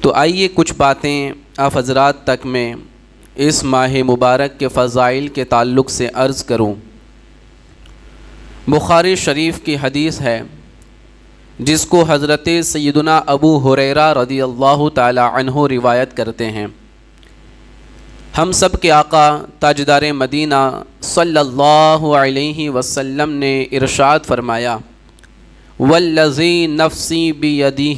تو آئیے کچھ باتیں آپ حضرات تک میں اس ماہ مبارک کے فضائل کے تعلق سے عرض کروں۔ بخاری شریف کی حدیث ہے جس کو حضرت سیدنا ابو ہریرہ رضی اللہ تعالی عنہ روایت کرتے ہیں۔ ہم سب کے آقا تاجدار مدینہ صلی اللہ علیہ وسلم نے ارشاد فرمایا، والذی نفسی بیدہ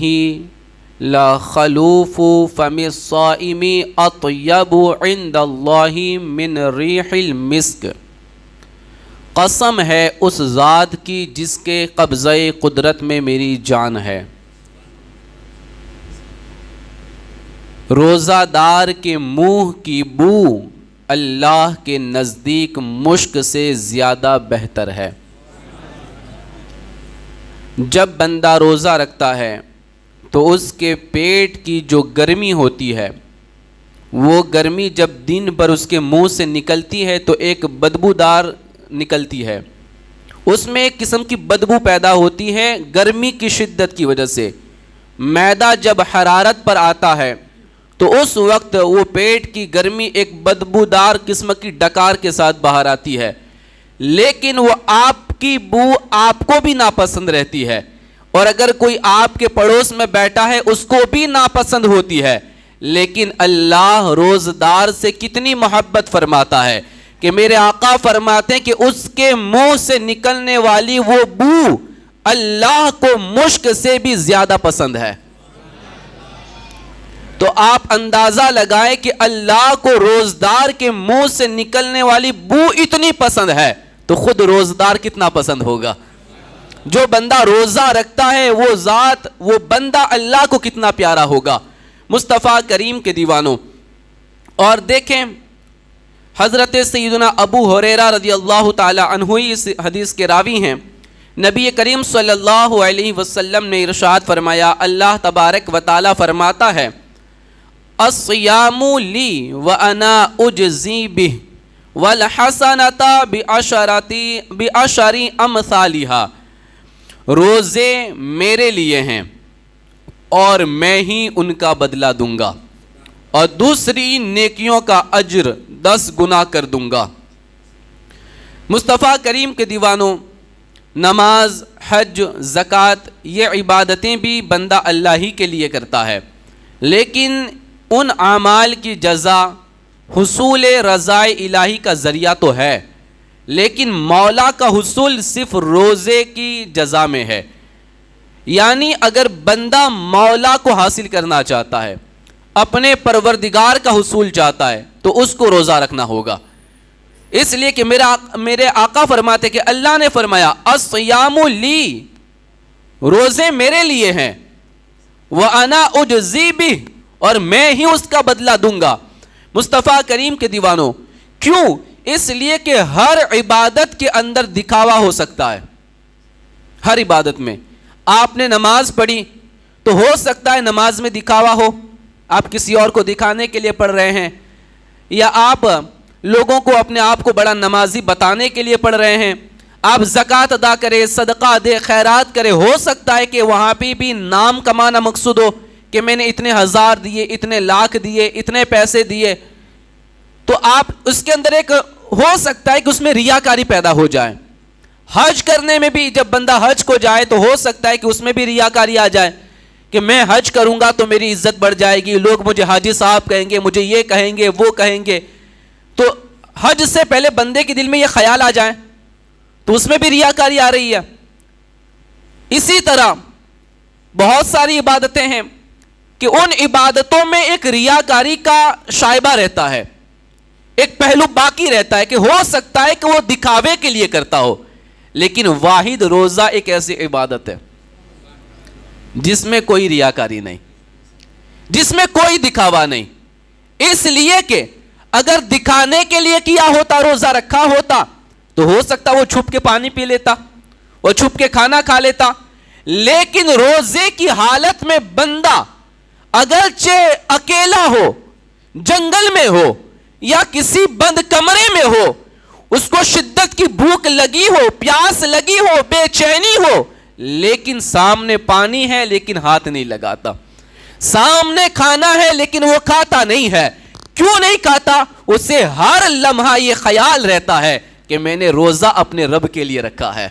لا خلوف فم الصائم اطیب عند اللہ من ریح المسک، قسم ہے اس ذات کی جس کے قبضہ قدرت میں میری جان ہے، روزہ دار کے منہ کی بو اللہ کے نزدیک مشک سے زیادہ بہتر ہے۔ جب بندہ روزہ رکھتا ہے تو اس کے پیٹ کی جو گرمی ہوتی ہے وہ گرمی جب دن بھر اس کے منہ سے نکلتی ہے تو ایک بدبودار نکلتی ہے، اس میں ایک قسم کی بدبو پیدا ہوتی ہے گرمی کی شدت کی وجہ سے۔ معدہ جب حرارت پر آتا ہے تو اس وقت وہ پیٹ کی گرمی ایک بدبودار قسم کی ڈکار کے ساتھ باہر آتی ہے، لیکن وہ آپ کی بو آپ کو بھی ناپسند رہتی ہے، اور اگر کوئی آپ کے پڑوس میں بیٹھا ہے اس کو بھی ناپسند ہوتی ہے۔ لیکن اللہ روزدار سے کتنی محبت فرماتا ہے کہ میرے آقا فرماتے ہیں کہ اس کے منہ سے نکلنے والی وہ بو اللہ کو مشک سے بھی زیادہ پسند ہے۔ تو آپ اندازہ لگائیں کہ اللہ کو روزدار کے منہ سے نکلنے والی بو اتنی پسند ہے تو خود روزدار کتنا پسند ہوگا۔ جو بندہ روزہ رکھتا ہے وہ ذات وہ بندہ اللہ کو کتنا پیارا ہوگا۔ مصطفیٰ کریم کے دیوانوں، اور دیکھیں حضرت سیدنا ابو ہریرہ رضی اللہ تعالی عنہ اس حدیث کے راوی ہیں۔ نبی کریم صلی اللہ علیہ وسلم نے ارشاد فرمایا، اللہ تبارک و تعالی فرماتا ہے، الصیام لی وانا اجزی بہ والحسنۃ بعشر امثالھا، روزے میرے لیے ہیں اور میں ہی ان کا بدلہ دوں گا، اور دوسری نیکیوں کا اجر 10 گنا کر دوں گا۔ مصطفیٰ کریم کے دیوانوں، نماز، حج، زکوٰۃ یہ عبادتیں بھی بندہ اللہ ہی کے لیے کرتا ہے، لیکن ان اعمال کی جزا حصول رضا الہی کا ذریعہ تو ہے، لیکن مولا کا حصول صرف روزے کی جزا میں ہے۔ یعنی اگر بندہ مولا کو حاصل کرنا چاہتا ہے، اپنے پروردگار کا حصول چاہتا ہے تو اس کو روزہ رکھنا ہوگا۔ اس لیے کہ میرے آقا فرماتے کہ اللہ نے فرمایا، الصیام لی، روزے میرے لیے ہیں، وَأَنَا أُجْزِي بِهِ، اور میں ہی اس کا بدلہ دوں گا۔ مصطفیٰ کریم کے دیوانوں، کیوں؟ اس لیے کہ ہر عبادت کے اندر دکھاوا ہو سکتا ہے۔ ہر عبادت میں آپ نے نماز پڑھی تو ہو سکتا ہے نماز میں دکھاوا ہو، آپ کسی اور کو دکھانے کے لیے پڑھ رہے ہیں، یا آپ لوگوں کو اپنے آپ کو بڑا نمازی بتانے کے لیے پڑھ رہے ہیں۔ آپ زکوٰۃ ادا کرے، صدقہ دے، خیرات کرے، ہو سکتا ہے کہ وہاں پہ بھی نام کمانا مقصود ہو کہ میں نے اتنے ہزار دیے، اتنے لاکھ دیے، اتنے پیسے دیے، تو آپ اس کے اندر ایک ہو سکتا ہے کہ اس میں ریاکاری پیدا ہو جائے۔ حج کرنے میں بھی جب بندہ حج کو جائے تو ہو سکتا ہے کہ اس میں بھی ریاکاری آ جائے کہ میں حج کروں گا تو میری عزت بڑھ جائے گی، لوگ مجھے حاجی صاحب کہیں گے، مجھے یہ کہیں گے، وہ کہیں گے، تو حج سے پہلے بندے کے دل میں یہ خیال آ جائے تو اس میں بھی ریاکاری آ رہی ہے۔ اسی طرح بہت ساری عبادتیں ہیں کہ ان عبادتوں میں ایک ریاکاری کا شائبہ رہتا ہے، ایک پہلو باقی رہتا ہے کہ ہو سکتا ہے کہ وہ دکھاوے کے لیے کرتا ہو، لیکن واحد روزہ ایک ایسی عبادت ہے جس میں کوئی ریاکاری نہیں، جس میں کوئی دکھاوا نہیں۔ اس لیے کہ اگر دکھانے کے لیے کیا ہوتا، روزہ رکھا ہوتا، تو ہو سکتا وہ چھپ کے پانی پی لیتا، وہ چھپ کے کھانا کھا لیتا، لیکن روزے کی حالت میں بندہ اگرچہ اکیلا ہو، جنگل میں ہو یا کسی بند کمرے میں ہو، اس کو شدت کی بھوک لگی ہو، پیاس لگی ہو، بے چینی ہو، لیکن سامنے پانی ہے لیکن ہاتھ نہیں لگاتا، سامنے کھانا ہے لیکن وہ کھاتا نہیں ہے. کیوں نہیں کھاتا؟ اسے ہر لمحہ یہ خیال رہتا ہے کہ میں نے روزہ اپنے رب کے لیے رکھا ہے,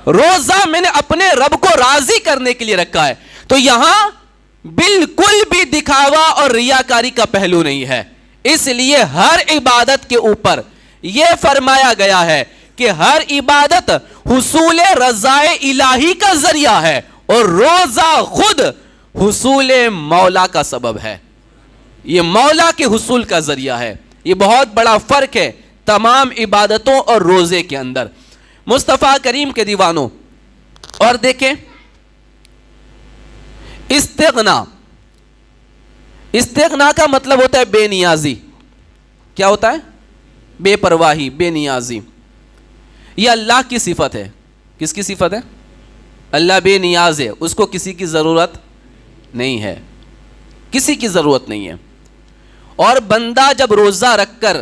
روزہ میں نے اپنے رب کو راضی کرنے کے لیے رکھا ہے. تو یہاں بالکل بھی دکھاوا اور ریاکاری کا پہلو نہیں ہے. اس لیے ہر عبادت کے اوپر یہ فرمایا گیا ہے کہ ہر عبادت حصول رضا الہی کا ذریعہ ہے, اور روزہ خود حصول مولا کا سبب ہے, یہ مولا کے حصول کا ذریعہ ہے. یہ بہت بڑا فرق ہے تمام عبادتوں اور روزے کے اندر. مصطفیٰ کریم کے دیوانوں, اور دیکھیں استغنا کا مطلب ہوتا ہے بے نیازی. کیا ہوتا ہے؟ بے پرواہی, بے نیازی. یہ اللہ کی صفت ہے. کس کی صفت ہے؟ اللہ بے نیاز ہے, اس کو کسی کی ضرورت نہیں ہے, کسی کی ضرورت نہیں ہے. اور بندہ جب روزہ رکھ کر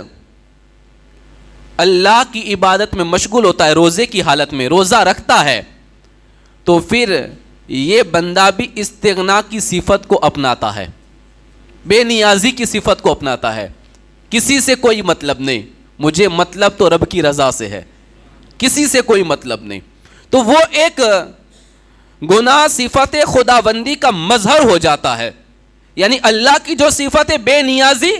اللہ کی عبادت میں مشغول ہوتا ہے, روزے کی حالت میں روزہ رکھتا ہے, تو پھر یہ بندہ بھی استغنا کی صفت کو اپناتا ہے, بے نیازی کی صفت کو اپناتا ہے. کسی سے کوئی مطلب نہیں, مجھے مطلب تو رب کی رضا سے ہے, کسی سے کوئی مطلب نہیں. تو وہ ایک گناہ صفت خداوندی کا مظہر ہو جاتا ہے. یعنی اللہ کی جو صفت ہے بے نیازی,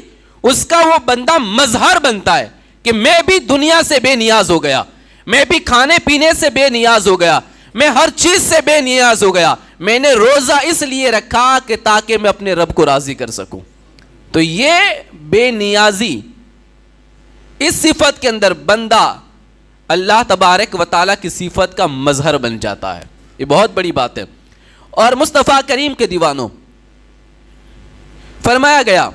اس کا وہ بندہ مظہر بنتا ہے کہ میں بھی دنیا سے بے نیاز ہو گیا, میں بھی کھانے پینے سے بے نیاز ہو گیا, میں ہر چیز سے بے نیاز ہو گیا. میں نے روزہ اس لیے رکھا کہ تاکہ میں اپنے رب کو راضی کر سکوں. تو یہ بے نیازی, اس صفت کے اندر بندہ اللہ تبارک و تعالیٰ کی صفت کا مظہر بن جاتا ہے. یہ بہت بڑی بات ہے. اور مصطفیٰ کریم کے دیوانوں, فرمایا گیا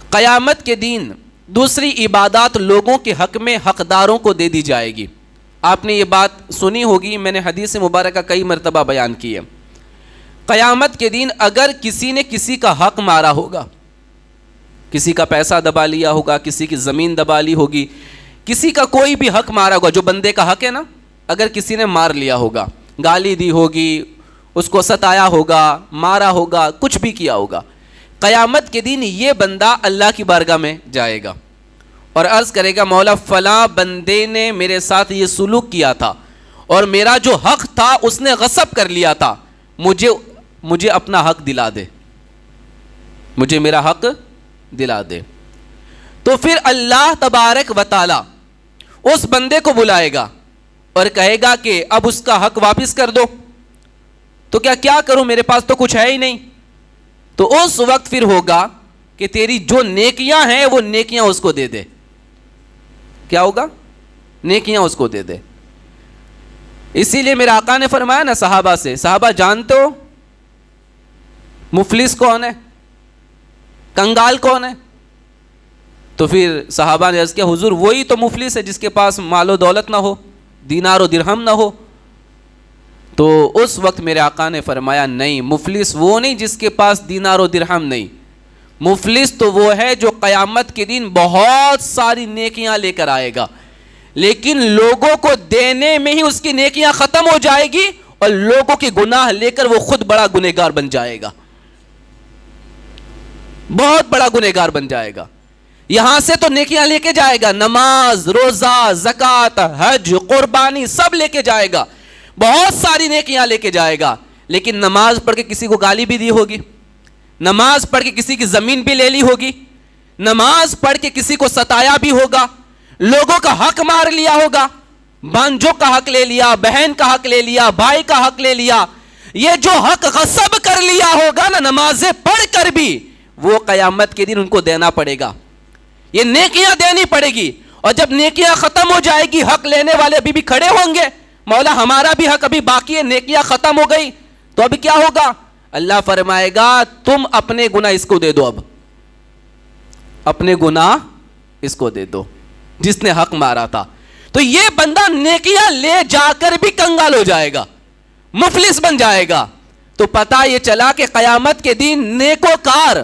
قیامت کے دن دوسری عبادات لوگوں کے حق میں حقداروں کو دے دی جائے گی. آپ نے یہ بات سنی ہوگی, میں نے حدیث مبارکہ کئی مرتبہ بیان کی ہے. قیامت کے دن اگر کسی نے کسی کا حق مارا ہوگا, کسی کا پیسہ دبا لیا ہوگا, کسی کی زمین دبا لی ہوگی, کسی کا کوئی بھی حق مارا ہوگا, جو بندے کا حق ہے نا, اگر کسی نے مار لیا ہوگا, گالی دی ہوگی, اس کو ستایا ہوگا, مارا ہوگا, کچھ بھی کیا ہوگا, قیامت کے دن یہ بندہ اللہ کی بارگاہ میں جائے گا اور عرض کرے گا مولا فلاں بندے نے میرے ساتھ یہ سلوک کیا تھا اور میرا جو حق تھا اس نے غصب کر لیا تھا, مجھے اپنا حق دلا دے, مجھے میرا حق دلا دے. تو پھر اللہ تبارک و تعالی اس بندے کو بلائے گا اور کہے گا کہ اب اس کا حق واپس کر دو. تو کیا کروں, میرے پاس تو کچھ ہے ہی نہیں. تو اس وقت پھر ہوگا کہ تیری جو نیکیاں ہیں وہ نیکیاں اس کو دے دے. کیا ہوگا؟ نیکیاں اس کو دے دے. اسی لیے میرے آقا نے فرمایا نا صحابہ سے, صحابہ جانتے ہو مفلس کون ہے, کنگال کون ہے؟ تو پھر صحابہ نے عرض کیا حضور وہی تو مفلس ہے جس کے پاس مال و دولت نہ ہو, دینار و درہم نہ ہو. تو اس وقت میرے آقا نے فرمایا نہیں, مفلس وہ نہیں جس کے پاس دینار و درہم نہیں, مفلس تو وہ ہے جو قیامت کے دن بہت ساری نیکیاں لے کر آئے گا, لیکن لوگوں کو دینے میں ہی اس کی نیکیاں ختم ہو جائے گی اور لوگوں کے گناہ لے کر وہ خود بڑا گنہگار بن جائے گا, بہت بڑا گنہگار بن جائے گا. یہاں سے تو نیکیاں لے کے جائے گا, نماز, روزہ, زکوٰۃ, حج, قربانی سب لے کے جائے گا, بہت ساری نیکیاں لے کے جائے گا, لیکن نماز پڑھ کے کسی کو گالی بھی دی ہوگی, نماز پڑھ کے کسی کی زمین بھی لے لی ہوگی, نماز پڑھ کے کسی کو ستایا بھی ہوگا, لوگوں کا حق مار لیا ہوگا, بانجوں کا حق لے لیا, بہن کا حق لے لیا, بھائی کا حق لے لیا. یہ جو حق غصب کر لیا ہوگا نا نمازیں پڑھ کر بھی, وہ قیامت کے دن ان کو دینا پڑے گا, یہ نیکیاں دینی پڑے گی. اور جب نیکیاں ختم ہو جائے گی, حق لینے والے ابھی بھی کھڑے ہوں گے, مولا ہمارا بھی حق ابھی باقی ہے, نیکیاں ختم ہو گئی, تو ابھی کیا ہوگا؟ اللہ فرمائے گا تم اپنے گناہ اس کو دے دو, اب اپنے گناہ اس کو دے دو جس نے حق مارا تھا. تو یہ بندہ نیکیاں لے جا کر بھی کنگال ہو جائے گا, مفلس بن جائے گا. تو پتہ یہ چلا کہ قیامت کے دن نیکوکار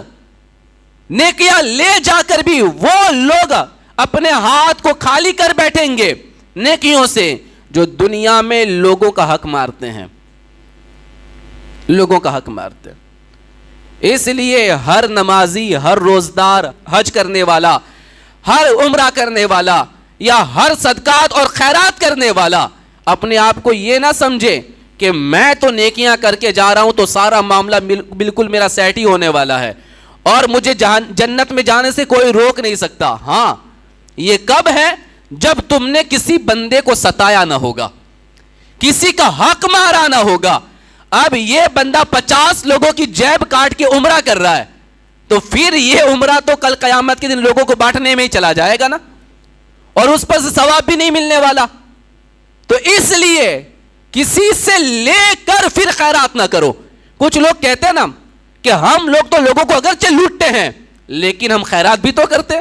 نیکیاں لے جا کر بھی وہ لوگ اپنے ہاتھ کو خالی کر بیٹھیں گے نیکیوں سے جو دنیا میں لوگوں کا حق مارتے ہیں. لوگوں کا حق مارتے ہیں۔ اس لیے ہر نمازی، ہر روزدار، حج کرنے والا، ہر عمرہ کرنے والا یا ہر صدقات اور خیرات کرنے والا اپنے آپ کو یہ نہ سمجھے کہ میں تو نیکیاں کر کے جا رہا ہوں تو سارا معاملہ بالکل میرا سیٹ ہی ہونے والا ہے اور مجھے جنت میں جانے سے کوئی روک نہیں سکتا۔ ہاں، یہ کب ہے؟ جب تم نے کسی بندے کو ستایا نہ ہوگا، کسی کا حق مارا نہ ہوگا۔ اب یہ بندہ 50 لوگوں کی جیب کاٹ کے عمرہ کر رہا ہے تو پھر یہ عمرہ تو کل قیامت کے دن لوگوں کو بانٹنے میں ہی چلا جائے گا نا، اور اس پر ثواب بھی نہیں ملنے والا۔ تو اس لیے کسی سے لے کر پھر خیرات نہ کرو۔ کچھ لوگ کہتے ہیں نا کہ ہم لوگ تو لوگوں کو اگرچہ لوٹتے ہیں لیکن ہم خیرات بھی تو کرتے،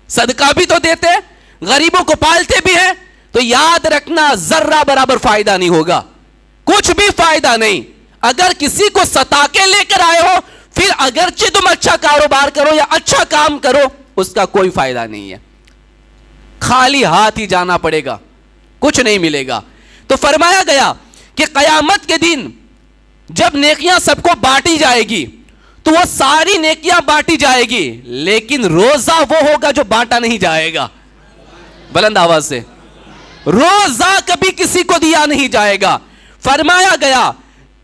صدقہ بھی تو دیتے، غریبوں کو پالتے بھی ہیں۔ تو یاد رکھنا، ذرہ برابر فائدہ نہیں ہوگا، کچھ بھی فائدہ نہیں۔ اگر کسی کو ستا کے لے کر آئے ہو، پھر اگرچہ تم اچھا کاروبار کرو یا اچھا کام کرو، اس کا کوئی فائدہ نہیں ہے، خالی ہاتھ ہی جانا پڑے گا، کچھ نہیں ملے گا۔ تو فرمایا گیا کہ قیامت کے دن جب نیکیاں سب کو بانٹی جائے گی تو وہ ساری نیکیاں بانٹی جائے گی، لیکن روزہ وہ ہوگا جو بانٹا نہیں جائے گا۔ بلند آواز سے، روزہ کبھی کسی کو دیا نہیں جائے گا۔ فرمایا گیا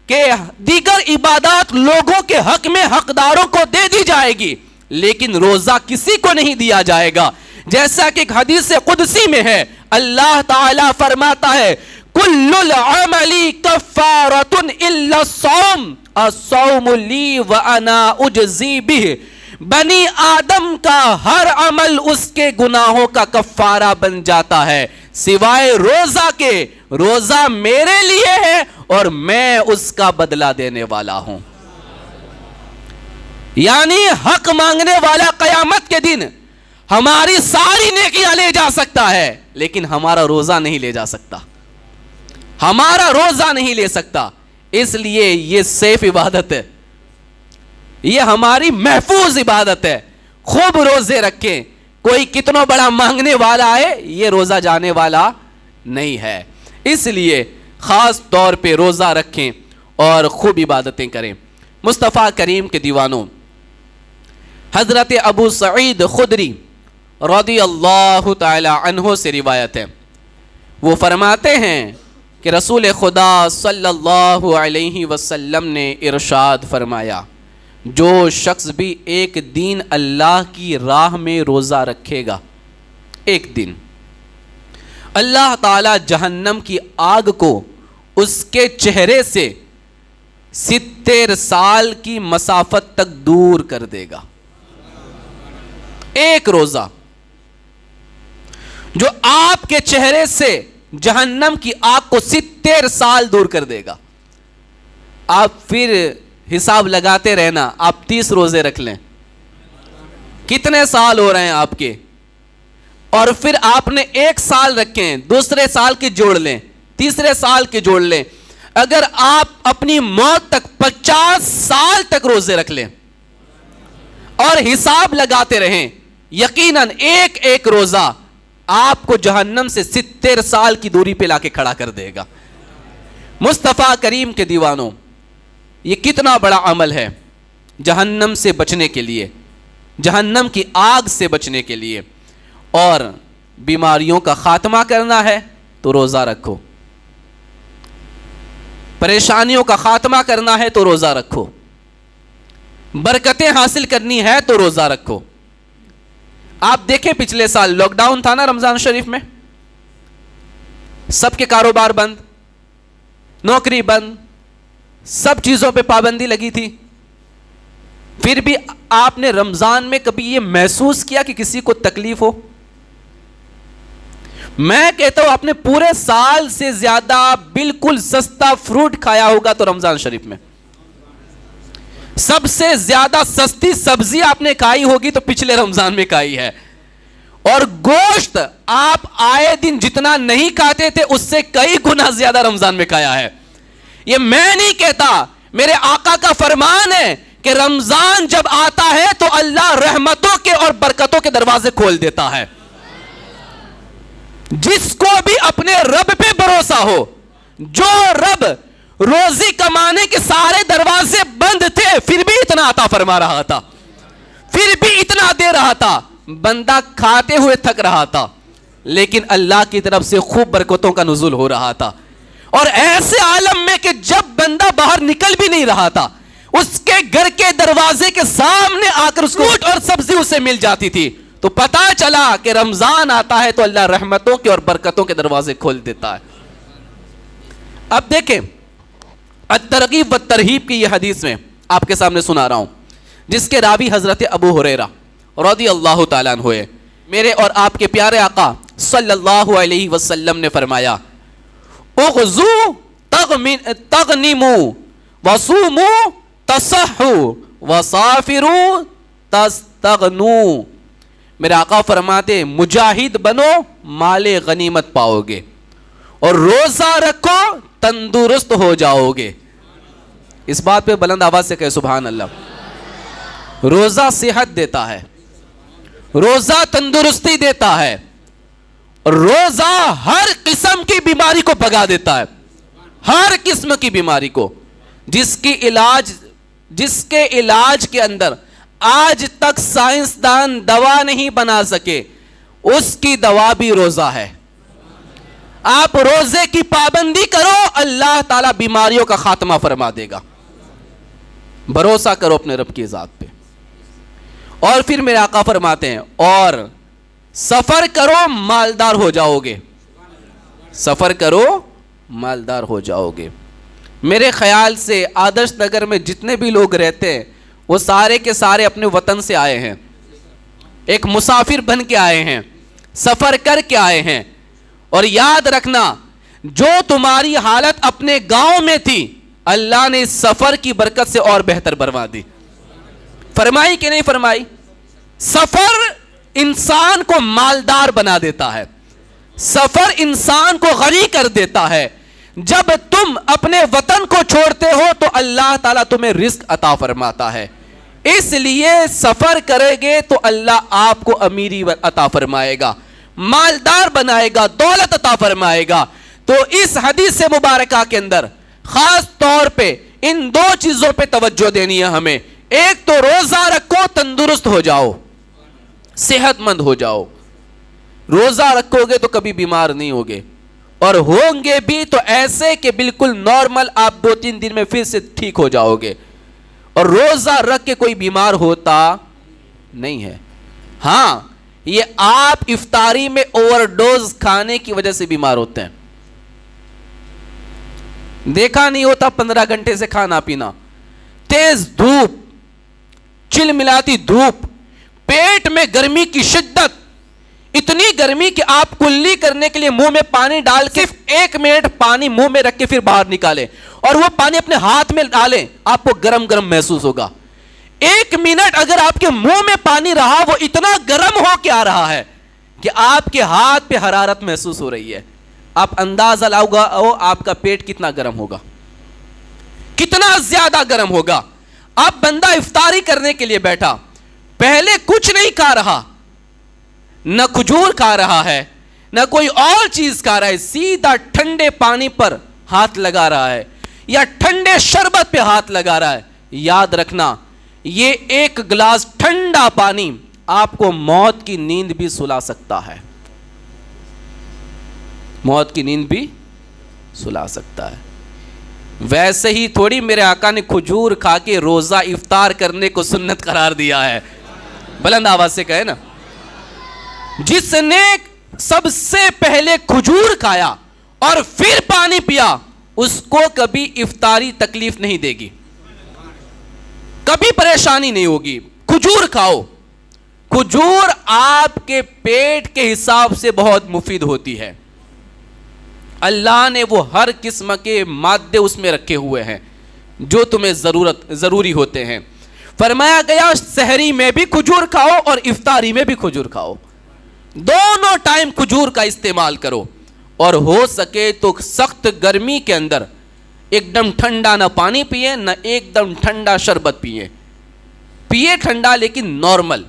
کہ دیگر عبادات لوگوں کے حق میں حقداروں کو دے دی جائے گی، لیکن روزہ کسی کو نہیں دیا جائے گا۔ جیسا کہ ایک حدیث قدسی میں ہے، اللہ تعالیٰ فرماتا ہے کل العمل کفارۃ الا الصوم الصوم لی وانا اجزی بہ، بنی آدم کا ہر عمل اس کے گناہوں کا کفارہ بن جاتا ہے سوائے روزہ کے، روزہ میرے لیے ہے اور میں اس کا بدلہ دینے والا ہوں۔ یعنی حق مانگنے والا قیامت کے دن ہماری ساری نیکیاں لے جا سکتا ہے لیکن ہمارا روزہ نہیں لے جا سکتا، ہمارا روزہ نہیں لے سکتا۔ اس لیے یہ سیف عبادت ہے، یہ ہماری محفوظ عبادت ہے۔ خوب روزے رکھیں، کوئی کتنا بڑا مانگنے والا ہے، یہ روزہ جانے والا نہیں ہے۔ اس لیے خاص طور پہ روزہ رکھیں اور خوب عبادتیں کریں۔ مصطفیٰ کریم کے دیوانوں، حضرت ابو سعید خدری رضی اللہ تعالی عنہ سے روایت ہے، وہ فرماتے ہیں کہ رسول خدا صلی اللہ علیہ وسلم نے ارشاد فرمایا، جو شخص بھی ایک دن اللہ کی راہ میں روزہ رکھے گا، ایک دن، اللہ تعالی جہنم کی آگ کو اس کے چہرے سے 70 سال کی مسافت تک دور کر دے گا۔ ایک روزہ جو آپ کے چہرے سے جہنم کی آگ کو 70 سال دور کر دے گا۔ آپ پھر حساب لگاتے رہنا، آپ 30 روزے رکھ لیں، کتنے سال ہو رہے ہیں آپ کے، اور پھر آپ نے 1 سال رکھے ہیں، دوسرے سال کے جوڑ لیں، تیسرے سال کے جوڑ لیں۔ اگر آپ اپنی موت تک 50 سال تک روزے رکھ لیں اور حساب لگاتے رہیں، یقیناً ایک ایک روزہ آپ کو جہنم سے 70 سال کی دوری پہ لا کے کھڑا کر دے گا۔ مصطفیٰ کریم کے دیوانوں، یہ کتنا بڑا عمل ہے جہنم سے بچنے کے لیے، جہنم کی آگ سے بچنے کے لیے۔ اور بیماریوں کا خاتمہ کرنا ہے تو روزہ رکھو، پریشانیوں کا خاتمہ کرنا ہے تو روزہ رکھو، برکتیں حاصل کرنی ہے تو روزہ رکھو۔ آپ دیکھیں پچھلے سال لاک ڈاؤن تھا نا رمضان شریف میں، سب کے کاروبار بند، نوکری بند، سب چیزوں پہ پابندی لگی تھی، پھر بھی آپ نے رمضان میں کبھی یہ محسوس کیا کہ کسی کو تکلیف ہو؟ میں کہتا ہوں آپ نے پورے سال سے زیادہ بالکل سستا فروٹ کھایا ہوگا تو رمضان شریف میں، سب سے زیادہ سستی سبزی آپ نے کھائی ہوگی تو پچھلے رمضان میں کھائی ہے، اور گوشت آپ آئے دن جتنا نہیں کھاتے تھے اس سے کئی گنا زیادہ رمضان میں کھایا ہے۔ یہ میں نہیں کہتا، میرے آقا کا فرمان ہے کہ رمضان جب آتا ہے تو اللہ رحمتوں کے اور برکتوں کے دروازے کھول دیتا ہے۔ جس کو بھی اپنے رب پہ بھروسہ ہو، جو رب روزی کمانے کے سارے دروازے بند تھے، پھر بھی اتنا عطا فرما رہا تھا، پھر بھی اتنا دے رہا تھا. بندہ کھاتے ہوئے تھک رہا تھا، لیکن اللہ کی طرف سے خوب برکتوں کا نزول ہو رہا تھا. اور ایسے عالم میں کہ جب بندہ باہر نکل بھی نہیں رہا تھا، اس کے گھر کے دروازے کے سامنے آ کر اس کو فروٹ اور سبزی اسے مل جاتی تھی. تو پتا چلا کہ رمضان آتا ہے تو اللہ رحمتوں کے اور برکتوں کے دروازے کھول دیتا ہے. اب دیکھیں الترغیب والترہیب کی یہ حدیث میں آپ کے سامنے سنا رہا ہوں، جس کے راوی حضرت ابو ہریرہ رضی اللہ تعالیٰ عنہ ہوئے. میرے اور آپ کے پیارے آقا صلی اللہ علیہ وسلم نے فرمایا اغزو تغنمو وصومو تصحو وسافرو تستغنو. میرے آقا فرماتے مجاہد بنو مال غنیمت پاؤ گے، اور روزہ رکھو تندرست ہو جاؤ گے. اس بات پہ بلند آواز سے کہے سبحان اللہ. روزہ صحت دیتا ہے، روزہ تندرستی دیتا ہے، روزہ ہر قسم کی بیماری کو بھگا دیتا ہے، ہر قسم کی بیماری کو، جس کے علاج کے اندر آج تک سائنسدان دوا نہیں بنا سکے، اس کی دوا بھی روزہ ہے. آپ روزے کی پابندی کرو، اللہ تعالیٰ بیماریوں کا خاتمہ فرما دے گا. بھروسہ کرو اپنے رب کی ذات پہ. اور پھر میرے آقا فرماتے ہیں اور سفر کرو مالدار ہو جاؤ گے، سفر کرو مالدار ہو جاؤ گے. میرے خیال سے آدرش نگر میں جتنے بھی لوگ رہتے ہیں وہ سارے کے سارے اپنے وطن سے آئے ہیں، ایک مسافر بن کے آئے ہیں، سفر کر کے آئے ہیں. اور یاد رکھنا جو تمہاری حالت اپنے گاؤں میں تھی، اللہ نے اس سفر کی برکت سے اور بہتر بنوا دی. فرمائی کہ نہیں فرمائی؟ سفر انسان کو مالدار بنا دیتا ہے، سفر انسان کو غنی کر دیتا ہے. جب تم اپنے وطن کو چھوڑتے ہو تو اللہ تعالیٰ تمہیں رزق عطا فرماتا ہے. اس لیے سفر کرے گے تو اللہ آپ کو امیری عطا فرمائے گا، مالدار بنائے گا، دولت عطا فرمائے گا. تو اس حدیث مبارکہ کے اندر خاص طور پہ ان دو چیزوں پہ توجہ دینی ہے ہمیں. ایک تو روزہ رکھو تندرست ہو جاؤ، صحت مند ہو جاؤ. روزہ رکھو گے تو کبھی بیمار نہیں ہوگے، اور ہوں گے بھی تو ایسے کہ بالکل نارمل، آپ 2-3 دن میں پھر سے ٹھیک ہو جاؤ گے. اور روزہ رکھ کے کوئی بیمار ہوتا نہیں ہے. ہاں یہ آپ افطاری میں اوور ڈوز کھانے کی وجہ سے بیمار ہوتے ہیں. دیکھا نہیں ہوتا 15 گھنٹے سے کھانا پینا، تیز دھوپ، چل ملاتی دھوپ، پیٹ میں گرمی کی شدت، اتنی گرمی کہ آپ کلی کرنے کے لیے منہ میں پانی ڈال کے 1 منٹ پانی منہ میں رکھ کے پھر باہر نکالیں، اور وہ پانی اپنے ہاتھ میں ڈالیں، آپ کو گرم گرم محسوس ہوگا. 1 منٹ اگر آپ کے منہ میں پانی رہا، وہ اتنا گرم ہو کے آ رہا ہے کہ آپ کے ہاتھ پہ حرارت محسوس ہو رہی ہے. آپ اندازہ لاؤ آپ کا پیٹ کتنا گرم ہوگا، کتنا زیادہ گرم ہوگا. اب بندہ افطاری کرنے کے لیے بیٹھا، پہلے کچھ نہیں کھا رہا، نہ کھجور کھا رہا ہے، نہ کوئی اور چیز کھا رہا ہے، سیدھا ٹھنڈے پانی پر ہاتھ لگا رہا ہے یا ٹھنڈے شربت پہ ہاتھ لگا رہا ہے. یاد رکھنا یہ 1 گلاس ٹھنڈا پانی آپ کو موت کی نیند بھی سلا سکتا ہے، موت کی نیند بھی سلا سکتا ہے. ویسے ہی تھوڑی میرے آقا نے کھجور کھا کے روزہ افطار کرنے کو سنت قرار دیا ہے. بلند آواز سے کہے نا، جس نے سب سے پہلے کھجور کھایا اور پھر پانی پیا، اس کو کبھی افطاری تکلیف نہیں دے گی، کبھی پریشانی نہیں ہوگی. کھجور کھاؤ، کھجور آپ کے پیٹ کے حساب سے بہت مفید ہوتی ہے. اللہ نے وہ ہر قسم کے مادے اس میں رکھے ہوئے ہیں جو تمہیں ضروری ہوتے ہیں. فرمایا گیا سحری میں بھی کھجور کھاؤ اور افطاری میں بھی کھجور کھاؤ، دونوں ٹائم کھجور کا استعمال کرو. اور ہو سکے تو سخت گرمی کے اندر ایک دم ٹھنڈا نہ پانی پیئے، نہ ایک دم ٹھنڈا شربت پیئے ٹھنڈا لیکن نارمل.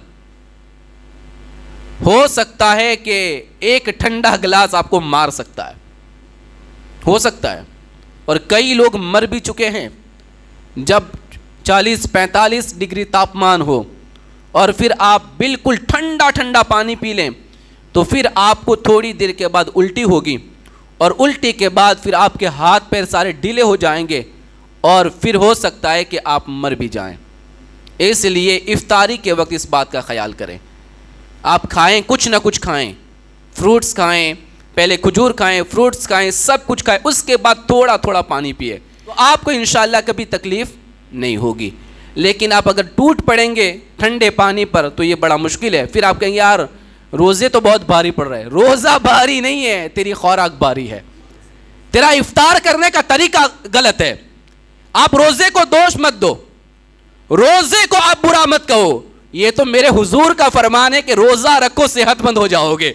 ہو سکتا ہے کہ ایک ٹھنڈا گلاس آپ کو مار سکتا ہے، ہو سکتا ہے. اور کئی لوگ مر بھی چکے ہیں. جب 40-45 ڈگری تاپمان ہو اور پھر آپ بالکل ٹھنڈا ٹھنڈا پانی پی لیں تو پھر آپ کو تھوڑی دیر کے بعد الٹی ہوگی, اور الٹی کے بعد پھر آپ کے ہاتھ پیر سارے ڈھیلے ہو جائیں گے اور پھر ہو سکتا ہے کہ آپ مر بھی جائیں. اس لیے افطاری کے وقت اس بات کا خیال کریں, آپ کھائیں, کچھ نہ کچھ کھائیں, فروٹس کھائیں, پہلے کھجور کھائیں, فروٹس کھائیں, سب کچھ کھائیں, اس کے بعد تھوڑا تھوڑا پانی پیے, تو آپ کو انشاءاللہ کبھی تکلیف نہیں ہوگی. لیکن آپ اگر ٹوٹ پڑیں گے ٹھنڈے پانی پر تو یہ بڑا مشکل ہے. پھر آپ کہیں گے یار روزے تو بہت بھاری پڑ رہے ہیں. روزہ بھاری نہیں ہے, تیری خوراک بھاری ہے, تیرا افطار کرنے کا طریقہ غلط ہے. آپ روزے کو دوش مت دو, روزے کو آپ برا مت کہو. یہ تو میرے حضور کا فرمان ہے کہ روزہ رکھو صحت مند ہو جاؤ گے.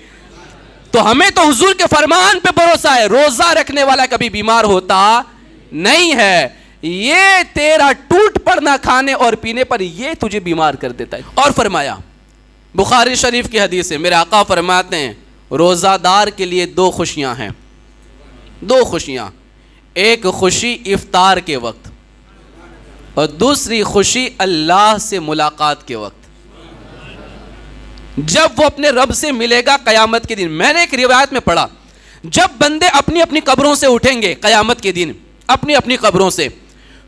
تو ہمیں تو حضور کے فرمان پہ بھروسہ ہے, روزہ رکھنے والا کبھی بیمار ہوتا نہیں ہے. یہ تیرا ٹوٹ پڑنا کھانے اور پینے پر یہ تجھے بیمار کر دیتا ہے. اور فرمایا بخاری شریف کی حدیث ہے, میرے آقا فرماتے ہیں روزہ دار کے لیے 2 خوشیاں ہیں, 2 خوشیاں. ایک خوشی افطار کے وقت اور دوسری خوشی اللہ سے ملاقات کے وقت, جب وہ اپنے رب سے ملے گا قیامت کے دن. میں نے ایک روایت میں پڑھا, جب بندے اپنی اپنی قبروں سے اٹھیں گے قیامت کے دن اپنی اپنی قبروں سے,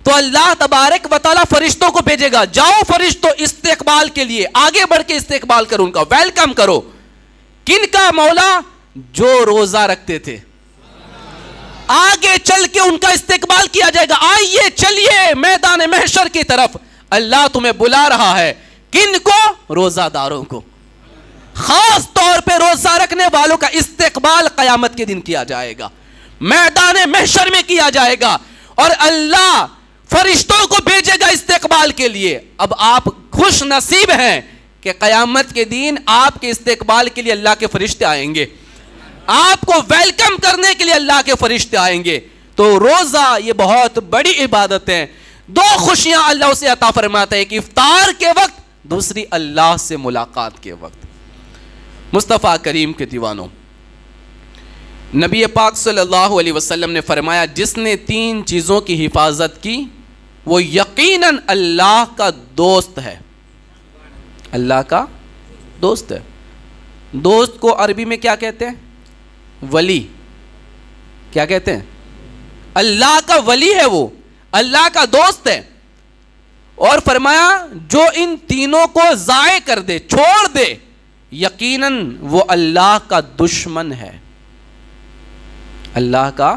تو اللہ تبارک و تعالیٰ فرشتوں کو بھیجے گا, جاؤ فرشتوں استقبال کے لیے, آگے بڑھ کے استقبال کرو, ان کا ویلکم کرو. کن کا؟ مولا جو روزہ رکھتے تھے. آگے چل کے ان کا استقبال کیا جائے گا, آئیے چلیے میدان محشر کی طرف, اللہ تمہیں بلا رہا ہے. کن کو؟ روزہ داروں کو. خاص طور پہ روزہ رکھنے والوں کا استقبال قیامت کے دن کیا جائے گا, میدان محشر میں کیا جائے گا, اور اللہ فرشتوں کو بھیجے گا استقبال کے لیے. اب آپ خوش نصیب ہیں کہ قیامت کے دن آپ کے استقبال کے لیے اللہ کے فرشتے آئیں گے, آپ کو ویلکم کرنے کے لیے اللہ کے فرشتے آئیں گے. تو روزہ یہ بہت بڑی عبادت ہے. 2 خوشیاں اللہ اسے عطا فرماتا ہے, کہ افطار کے وقت, دوسری اللہ سے ملاقات کے وقت. مصطفیٰ کریم کے دیوانوں, نبی پاک صلی اللہ علیہ وسلم نے فرمایا جس نے 3 چیزوں کی حفاظت کی وہ یقیناً اللہ کا دوست ہے. اللہ کا دوست ہے. دوست کو عربی میں کیا کہتے ہیں؟ ولی. کیا کہتے ہیں؟ اللہ کا ولی ہے, وہ اللہ کا دوست ہے. اور فرمایا جو ان تینوں کو ضائع کر دے, چھوڑ دے, یقیناً وہ اللہ کا دشمن ہے. اللہ کا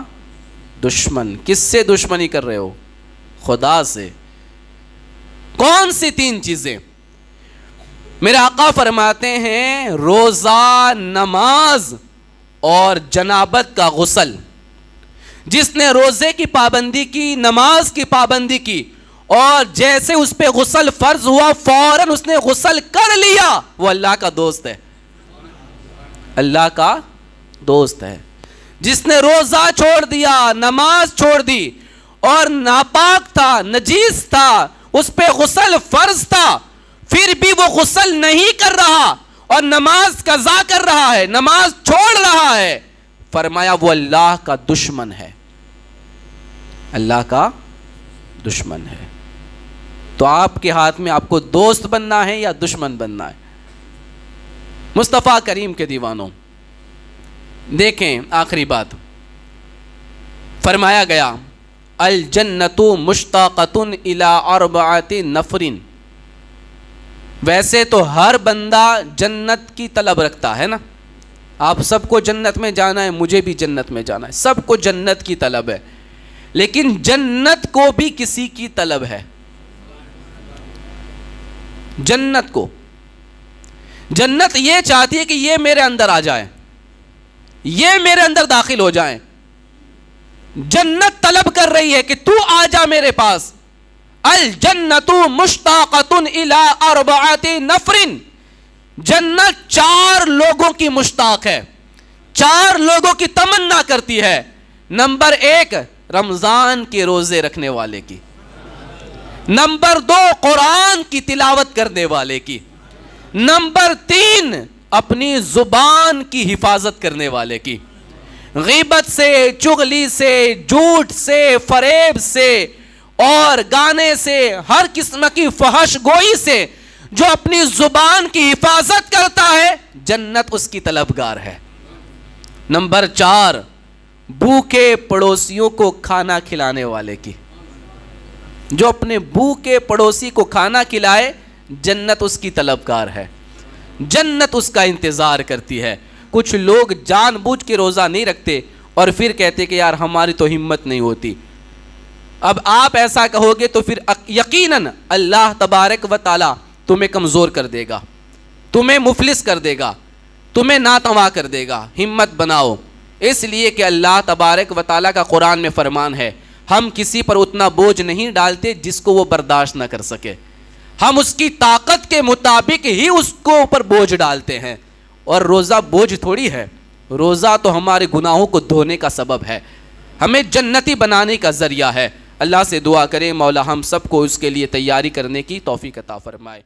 دشمن. کس سے دشمنی کر رہے ہو؟ خدا سے. کون سی 3 چیزیں؟ میرے آقا فرماتے ہیں روزہ, نماز اور جنابت کا غسل. جس نے روزے کی پابندی کی, نماز کی پابندی کی, اور جیسے اس پہ غسل فرض ہوا فوراً اس نے غسل کر لیا, وہ اللہ کا دوست ہے. اللہ کا دوست ہے. جس نے روزہ چھوڑ دیا, نماز چھوڑ دی, اور ناپاک تھا, نجیس تھا, اس پہ غسل فرض تھا, پھر بھی وہ غسل نہیں کر رہا اور نماز قضا کر رہا ہے, نماز چھوڑ رہا ہے, فرمایا وہ اللہ کا دشمن ہے. اللہ کا دشمن ہے. تو آپ کے ہاتھ میں آپ کو دوست بننا ہے یا دشمن بننا ہے؟ مصطفیٰ کریم کے دیوانوں, دیکھیں آخری بات فرمایا گیا الجنت مشتاقۃ الی 4 نفر. ویسے تو ہر بندہ جنت کی طلب رکھتا ہے نا, آپ سب کو جنت میں جانا ہے, مجھے بھی جنت میں جانا ہے, سب کو جنت کی طلب ہے. لیکن جنت کو بھی کسی کی طلب ہے. جنت کو, جنت یہ چاہتی ہے کہ یہ میرے اندر آ جائے, یہ میرے اندر داخل ہو جائیں. جنت طلب کر رہی ہے کہ تو آ جا میرے پاس. الجنت مشتاقۃ الی 4 نفر. جنت 4 لوگوں کی مشتاق ہے, 4 لوگوں کی تمنا کرتی ہے. نمبر 1 رمضان کے روزے رکھنے والے کی, نمبر 2 قرآن کی تلاوت کرنے والے کی, نمبر 3 اپنی زبان کی حفاظت کرنے والے کی, غیبت سے، چغلی سے، جھوٹ سے، فریب سے اور گانے سے، ہر قسم کی فحش گوئی سے جو اپنی زبان کی حفاظت کرتا ہے، جنت اس کی طلبگار ہے۔ نمبر 4، بھوکے پڑوسیوں کو کھانا کھلانے والے کی، جو اپنے بھوکے پڑوسی کو کھانا کھلائے، جنت اس کی طلبگار ہے، جنت اس کا انتظار کرتی ہے۔ کچھ لوگ جان بوجھ کے روزہ نہیں رکھتے اور پھر کہتے کہ یار ہماری تو ہمت نہیں ہوتی۔ اب آپ ایسا کہو گے تو پھر یقیناً اللہ تبارک و تعالی تمہیں کمزور کر دے گا، تمہیں مفلس کر دے گا، تمہیں ناتواں کر دے گا۔ ہمت بناؤ، اس لیے کہ اللہ تبارک و تعالیٰ کا قرآن میں فرمان ہے، ہم کسی پر اتنا بوجھ نہیں ڈالتے جس کو وہ برداشت نہ کر سکے، ہم اس کی طاقت کے مطابق ہی اس کو اوپر بوجھ ڈالتے ہیں۔ اور روزہ بوجھ تھوڑی ہے، روزہ تو ہمارے گناہوں کو دھونے کا سبب ہے، ہمیں جنتی بنانے کا ذریعہ ہے۔ اللہ سے دعا کریں مولا ہم سب کو اس کے لیے تیاری کرنے کی توفیق عطا فرمائے۔